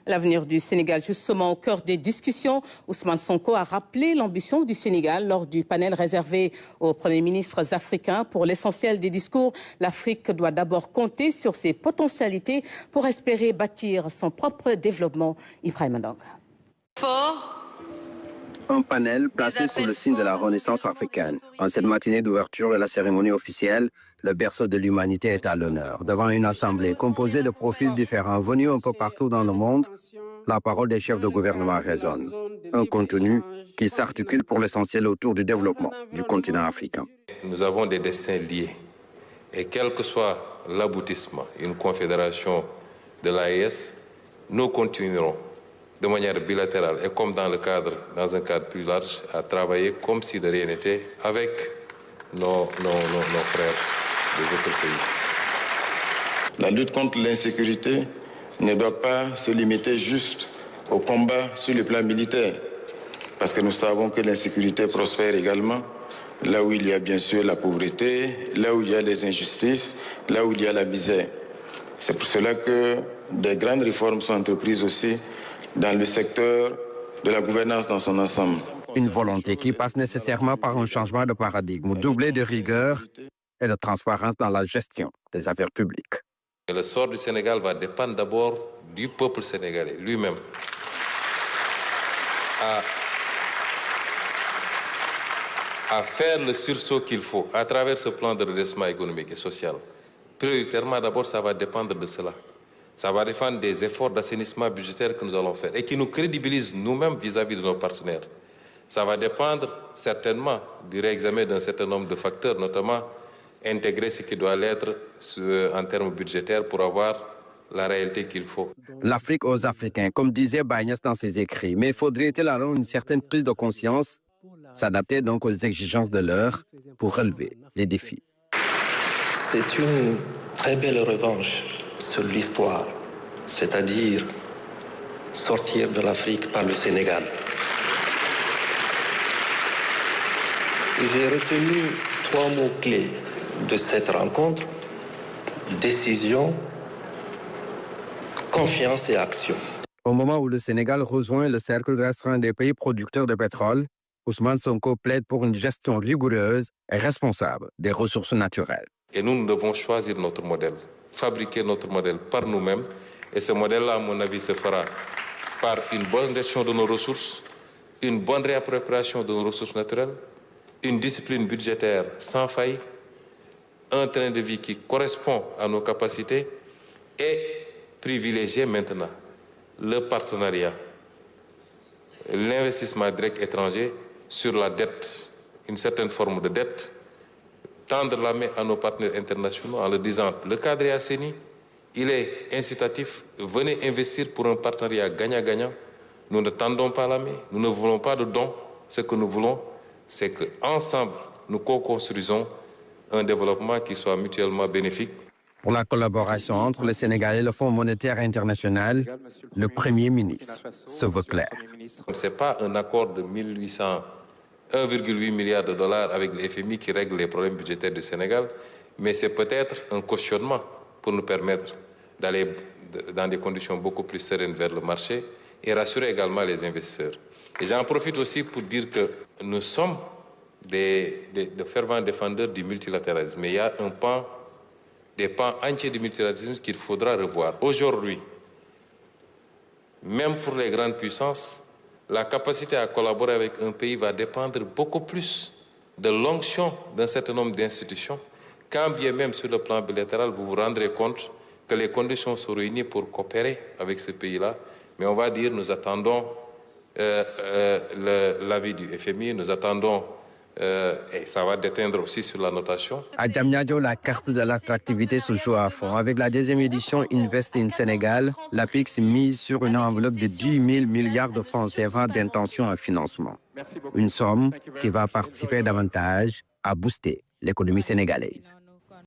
L'avenir du Sénégal, justement au cœur des discussions. Ousmane Sonko a rappelé l'ambition du Sénégal lors du panel réservé aux premiers ministres africains. Pour l'essentiel des discours, l'Afrique doit d'abord compter sur ses potentialités pour espérer bâtir son propre développement. Ibrahim Ndong. Un panel placé sous le signe de la Renaissance africaine. En cette matinée d'ouverture de la cérémonie officielle, le berceau de l'humanité est à l'honneur. Devant une assemblée composée de profils différents venus un peu partout dans le monde, la parole des chefs de gouvernement résonne. Un contenu qui s'articule pour l'essentiel autour du développement du continent africain. Nous avons des destins liés. Et quel que soit l'aboutissement, une confédération de l'AES, nous continuerons de manière bilatérale et comme dans un cadre plus large, à travailler comme si de rien n'était avec nos frères des autres pays. La lutte contre l'insécurité ne doit pas se limiter juste au combat sur le plan militaire, parce que nous savons que l'insécurité prospère également là où il y a bien sûr la pauvreté, là où il y a les injustices, là où il y a la misère. C'est pour cela que des grandes réformes sont entreprises aussi dans le secteur de la gouvernance dans son ensemble. Une volonté qui passe nécessairement par un changement de paradigme, doublé de rigueur et de transparence dans la gestion des affaires publiques. Et le sort du Sénégal va dépendre d'abord du peuple sénégalais lui-même. À faire le sursaut qu'il faut à travers ce plan de redressement économique et social. Prioritairement, d'abord, ça va dépendre de cela. Ça va dépendre des efforts d'assainissement budgétaire que nous allons faire et qui nous crédibilisent nous-mêmes vis-à-vis de nos partenaires. Ça va dépendre certainement du réexamen d'un certain nombre de facteurs, notamment intégrer ce qui doit l'être en termes budgétaires pour avoir la réalité qu'il faut. L'Afrique aux Africains, comme disait Bagnès dans ses écrits, mais faudrait-il alors une certaine prise de conscience, s'adapter donc aux exigences de l'heure pour relever les défis. C'est une très belle revanche sur l'histoire, c'est-à-dire sortir de l'Afrique par le Sénégal. J'ai retenu 3 mots-clés de cette rencontre: décision, confiance et action. Au moment où le Sénégal rejoint le cercle restreint des pays producteurs de pétrole, Ousmane Sonko plaide pour une gestion rigoureuse et responsable des ressources naturelles. Et nous devons choisir notre modèle, fabriquer notre modèle par nous-mêmes. Et ce modèle-là, à mon avis, se fera par une bonne gestion de nos ressources, une bonne réappropriation de nos ressources naturelles, une discipline budgétaire sans faille, un train de vie qui correspond à nos capacités et privilégier maintenant le partenariat, l'investissement direct étranger sur la dette, une certaine forme de dette, tendre la main à nos partenaires internationaux en leur disant le cadre est assaini, il est incitatif, venez investir pour un partenariat gagnant-gagnant. Nous ne tendons pas la main, nous ne voulons pas de dons. Ce que nous voulons, c'est qu'ensemble, nous co-construisons un développement qui soit mutuellement bénéfique. Pour la collaboration entre le Sénégal et le Fonds monétaire international, le Premier ministre se veut clair. Ce n'est pas un accord de 1,8 milliard de dollars avec le FMI qui règle les problèmes budgétaires du Sénégal, mais c'est peut-être un cautionnement pour nous permettre d'aller dans des conditions beaucoup plus sereines vers le marché et rassurer également les investisseurs. Et j'en profite aussi pour dire que nous sommes de fervents défendeurs du multilatéralisme, mais il y a des pans entiers du multilatéralisme qu'il faudra revoir. Aujourd'hui, même pour les grandes puissances, la capacité à collaborer avec un pays va dépendre beaucoup plus de l'onction d'un certain nombre d'institutions, quand bien même sur le plan bilatéral, vous vous rendrez compte que les conditions sont réunies pour coopérer avec ce pays-là. Mais on va dire, nous attendons l'avis du FMI, nous attendons, et ça va déteindre aussi sur la notation. À Diamniadio, la carte de l'attractivité se joue à fond. Avec la 2e édition Invest in Sénégal, l'APIX mise sur une enveloppe de 10 000 milliards de francs CFA d'intention à financement. Une somme qui va participer davantage à booster l'économie sénégalaise.